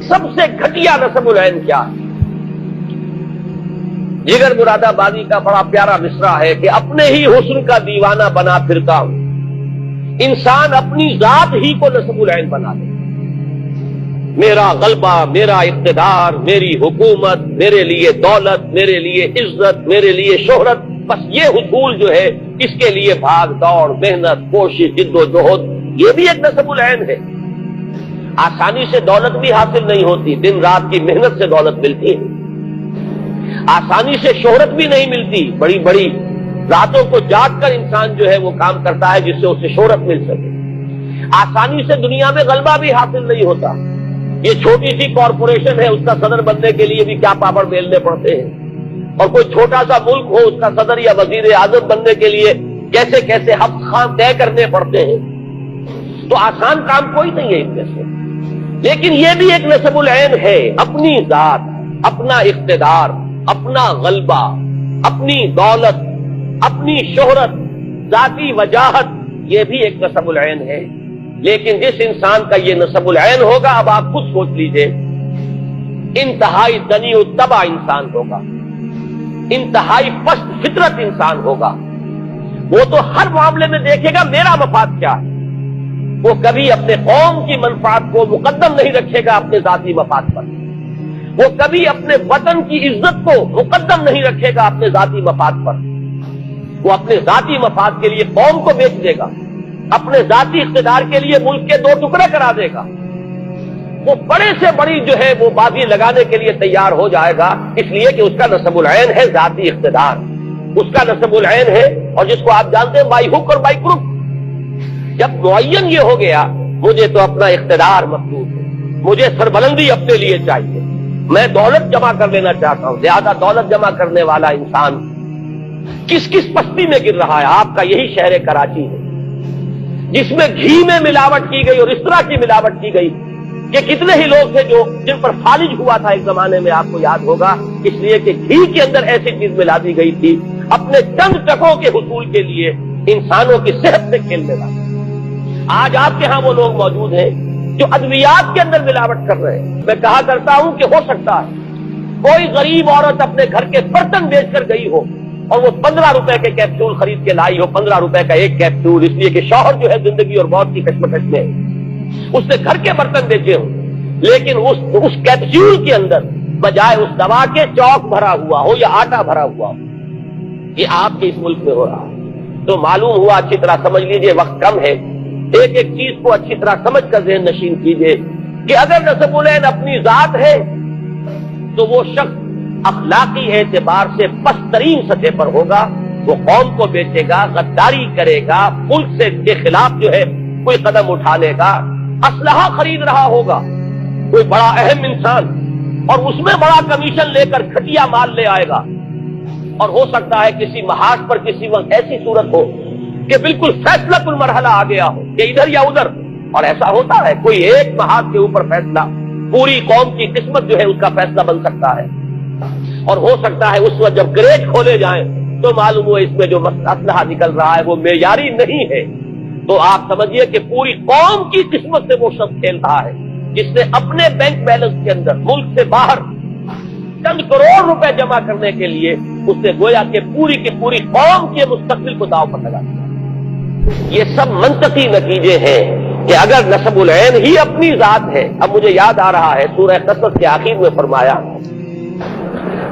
سب سے گھٹیا نسب العین کیا ہے؟ جگر مراد آبادی کا بڑا پیارا مصرع ہے کہ اپنے ہی حسن کا دیوانہ بنا پھرتا ہوں، انسان اپنی ذات ہی کو نسب العین بنا دے۔ میرا غلبہ، میرا اقتدار، میری حکومت، میرے لیے دولت، میرے لیے عزت، میرے لیے شہرت، بس یہ حصول جو ہے اس کے لیے بھاگ دوڑ، محنت، کوشش، جد و جہد، یہ بھی ایک نسب العین ہے۔ آسانی سے دولت بھی حاصل نہیں ہوتی، دن رات کی محنت سے دولت ملتی ہے۔ آسانی سے شہرت بھی نہیں ملتی، بڑی بڑی راتوں کو جاگ کر انسان جو ہے وہ کام کرتا ہے جس سے اسے شہرت مل سکے۔ آسانی سے دنیا میں غلبہ بھی حاصل نہیں ہوتا، یہ چھوٹی سی کارپوریشن ہے، اس کا صدر بننے کے لیے بھی کیا پاپڑ بیلنے پڑتے ہیں، اور کوئی چھوٹا سا ملک ہو، اس کا صدر یا وزیر اعظم بننے کے لیے کیسے کیسے حق خان طے کرنے پڑتے ہیں۔ تو آسان کام کوئی نہیں ہے ان میں سے، لیکن یہ بھی ایک نسب العین ہے، اپنی ذات، اپنا اقتدار، اپنا غلبہ، اپنی دولت، اپنی شہرت، ذاتی وجاہت، یہ بھی ایک نسب العین ہے۔ لیکن جس انسان کا یہ نسب العین ہوگا، اب آپ خود سوچ لیجئے، انتہائی دنی و تباہ انسان ہوگا، انتہائی پست فطرت انسان ہوگا۔ وہ تو ہر معاملے میں دیکھے گا میرا مفاد کیا ہے، وہ کبھی اپنے قوم کی منفعت کو مقدم نہیں رکھے گا اپنے ذاتی مفاد پر، وہ کبھی اپنے وطن کی عزت کو مقدم نہیں رکھے گا اپنے ذاتی مفاد پر، وہ اپنے ذاتی مفاد کے لیے قوم کو بیچ دے گا، اپنے ذاتی اقتدار کے لیے ملک کے 2 ٹکڑے کرا دے گا، وہ بڑے سے بڑی جو ہے وہ بازی لگانے کے لیے تیار ہو جائے گا، اس لیے کہ اس کا نسب العین ہے ذاتی اقتدار، اس کا نسب العین ہے، اور جس کو آپ جانتے ہیں بائی ہک اور بائی کروک۔ جب معین یہ ہو گیا مجھے تو اپنا اقتدار مطلوب ہے، مجھے سربلندی اپنے لیے چاہیے، میں دولت جمع کر لینا چاہتا ہوں، زیادہ دولت جمع کرنے والا انسان کس کس پستی میں گر رہا ہے؟ آپ کا یہی شہر کراچی ہے، جس میں گھی میں ملاوٹ کی گئی اور اس طرح کی ملاوٹ کی گئی کہ کتنے ہی لوگ تھے جو جن پر فالج ہوا تھا ایک زمانے میں، آپ کو یاد ہوگا، اس لیے کہ گھی کے اندر ایسی چیز ملا دی گئی تھی اپنے چند ٹکوں کے حصول کے لیے، انسانوں کی صحت سے کھیلنے والا۔ آج آپ کے ہاں وہ لوگ موجود ہیں جو ادویات کے اندر ملاوٹ کر رہے ہیں۔ میں کہا کرتا ہوں کہ ہو سکتا ہے کوئی غریب عورت اپنے گھر کے برتن بیچ کر گئی ہو اور وہ 15 روپے کے کیپسول خرید کے لائی ہو، 15 روپے کا ایک کیپسول، اس لیے کہ شوہر جو ہے زندگی اور موت کی کشمکش میں ہے، اس نے گھر کے برتن بیچے ہوں، لیکن اس کیپسول کے اندر بجائے اس دوا کے چوک بھرا ہوا ہو یا آٹا بھرا ہوا ہو۔ یہ آپ کے اس ملک میں ہو رہا ہے۔ تو معلوم ہوا، اچھی طرح سمجھ لیجئے، وقت کم ہے، ایک ایک چیز کو اچھی طرح سمجھ کر ذہن نشین کیجئے کہ اگر نسب العین اپنی ذات ہے تو وہ شخص اخلاقی اعتبار سے پست ترین سطح پر ہوگا، وہ قوم کو بیچے گا، غداری کرے گا، ملک سے کے خلاف جو ہے کوئی قدم اٹھا لے گا، اسلحہ خرید رہا ہوگا کوئی بڑا اہم انسان، اور اس میں بڑا کمیشن لے کر گھٹیا مال لے آئے گا، اور ہو سکتا ہے کسی محاذ پر کسی وقت ایسی صورت ہو کہ بالکل فیصلہ کل مرحلہ آ گیا ہو کہ ادھر یا ادھر، اور ایسا ہوتا ہے، کوئی ایک محاذ کے اوپر فیصلہ پوری قوم کی قسمت جو ہے اس کا فیصلہ بن سکتا ہے، اور ہو سکتا ہے اس وقت جب گریج کھولے جائیں تو معلوم ہو اس میں جو اسلحہ نکل رہا ہے وہ معیاری نہیں ہے، تو آپ سمجھیے کہ پوری قوم کی قسمت سے وہ شخص کھیل رہا ہے جس نے اپنے بینک بیلنس کے اندر ملک سے باہر چند کروڑ روپے جمع کرنے کے لیے اس نے گویا کہ پوری کی پوری قوم کے مستقبل کو داؤ پر لگا دیا۔ یہ سب منطقی نتیجے ہیں کہ اگر نسب العین ہی اپنی ذات ہے۔ اب مجھے یاد آ رہا ہے سورہ قصص کے آخر میں فرمایا،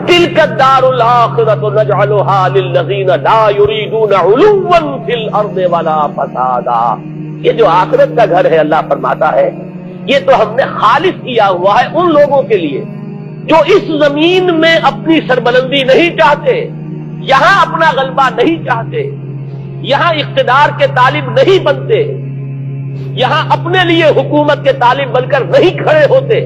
تِلْكَ الدَّارُ الْآخِرَةُ نَجْعَلُهَا لِلَّذِينَ لَا يُرِيدُونَ عُلُوًّا فِي الْأَرْضِ وَلَا فَسَادًا۔ یہ جو آخرت کا گھر ہے، اللہ فرماتا ہے، یہ تو ہم نے خالص کیا ہوا ہے ان لوگوں کے لیے جو اس زمین میں اپنی سربلندی نہیں چاہتے، یہاں اپنا غلبہ نہیں چاہتے، یہاں اقتدار کے طالب نہیں بنتے، یہاں اپنے لیے حکومت کے طالب بن کر نہیں کھڑے ہوتے۔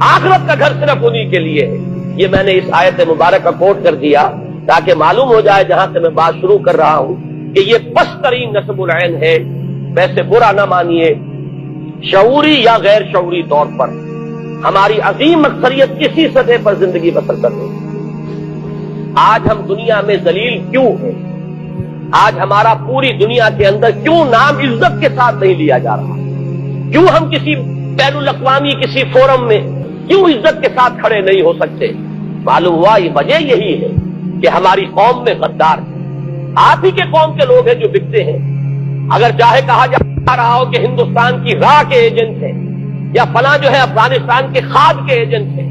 آخرت کا گھر صرف انہی کے لیے ہے۔ یہ میں نے اس آیت مبارکہ کوٹ کر دیا تاکہ معلوم ہو جائے جہاں سے میں بات شروع کر رہا ہوں کہ یہ پست ترین نسب العین ہے۔ ویسے برا نہ مانیے، شعوری یا غیر شعوری طور پر ہماری عظیم اکثریت کسی سطح پر زندگی بسر کر رہی ہے۔ آج ہم دنیا میں ذلیل کیوں ہیں؟ آج ہمارا پوری دنیا کے اندر کیوں نام عزت کے ساتھ نہیں لیا جا رہا؟ کیوں ہم کسی بین الاقوامی کسی فورم میں کیوں عزت کے ساتھ کھڑے نہیں ہو سکتے؟ معلوم ہوا یہ وجہ یہی ہے کہ ہماری قوم میں غدار ہیں، آپ ہی کے قوم کے لوگ ہیں جو بکتے ہیں۔ اگر چاہے کہا جا رہا ہو کہ ہندوستان کی راہ کے ایجنٹ ہیں یا فلاں جو ہے افغانستان کے کھاد کے ایجنٹ ہیں،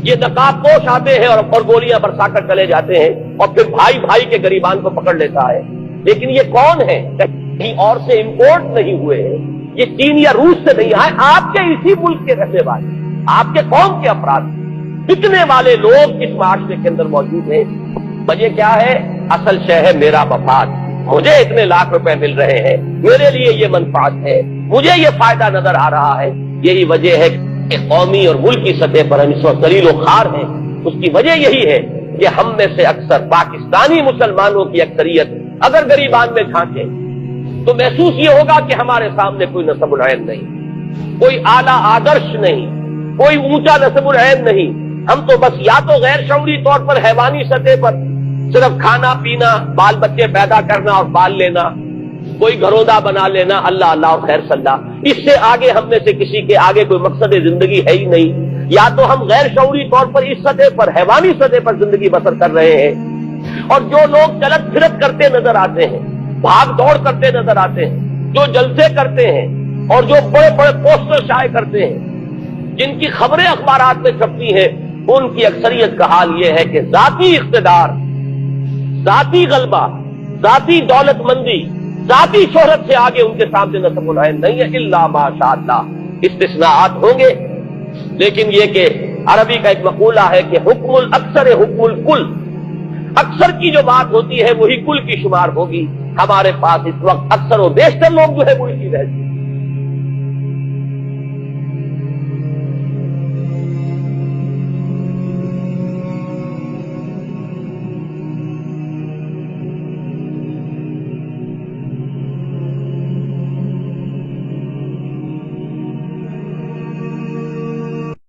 یہ نقاب پوش آتے ہیں اور گولیاں برسا کر چلے جاتے ہیں اور پھر بھائی بھائی کے غریبان کو پکڑ لیتا ہے۔ لیکن یہ کون ہے؟ کہیں اور سے امپورٹ نہیں ہوئے ہیں، یہ چین یا روس سے نہیں آئے، آپ کے اسی ملک کے رہنے والے، آپ کے قوم کے افراد بکنے والے لوگ اس معاشرے کے اندر موجود ہیں۔ وجہ کیا ہے؟ اصل شے ہے میرا مفاد، مجھے اتنے لاکھ روپے مل رہے ہیں، میرے لیے یہ منفعت ہے، مجھے یہ فائدہ نظر آ رہا ہے۔ یہی وجہ ہے کہ قومی اور ملکی سطح پر ہم اس وقت ذلیل و خوار ہیں۔ اس کی وجہ یہی ہے کہ ہم میں سے اکثر پاکستانی مسلمانوں کی اکثریت اگر غریبان میں جھانکے تو محسوس یہ ہوگا کہ ہمارے سامنے کوئی نسب العین نہیں، کوئی اعلیٰ آدرش نہیں، کوئی اونچا نسب العین نہیں۔ ہم تو بس یا تو غیر شعوری طور پر حیوانی سطح پر صرف کھانا پینا، بال بچے پیدا کرنا اور پال لینا، کوئی گھرودہ بنا لینا، اللہ اللہ اور خیر صلی اللہ، اس سے آگے ہم میں سے کسی کے آگے کوئی مقصد زندگی ہے ہی نہیں۔ یا تو ہم غیر شعوری طور پر اس سطح پر حیوانی سطح پر زندگی بسر کر رہے ہیں، اور جو لوگ چلت پھرت کرتے نظر آتے ہیں، بھاگ دوڑ کرتے نظر آتے ہیں، جو جلسے کرتے ہیں اور جو بڑے بڑے پوسٹر شائع کرتے ہیں، جن کی خبریں اخبارات میں چھپتی ہیں، ان کی اکثریت کا حال یہ ہے کہ ذاتی اقتدار، ذاتی غلبہ، ذاتی دولت مندی، ذاتی شہرت سے آگے ان کے سامنے نسب العین نہیں ہے، الا ماشاء اللہ۔ استثناءات ہوں گے، لیکن یہ کہ عربی کا ایک مقولہ ہے کہ حکم الاکثر حکم الکل، اکثر کی جو بات ہوتی ہے وہی کل کی شمار ہوگی۔ ہمارے پاس اس وقت اکثر و بیشتر لوگ جو ہے ملکی رہتے ہیں،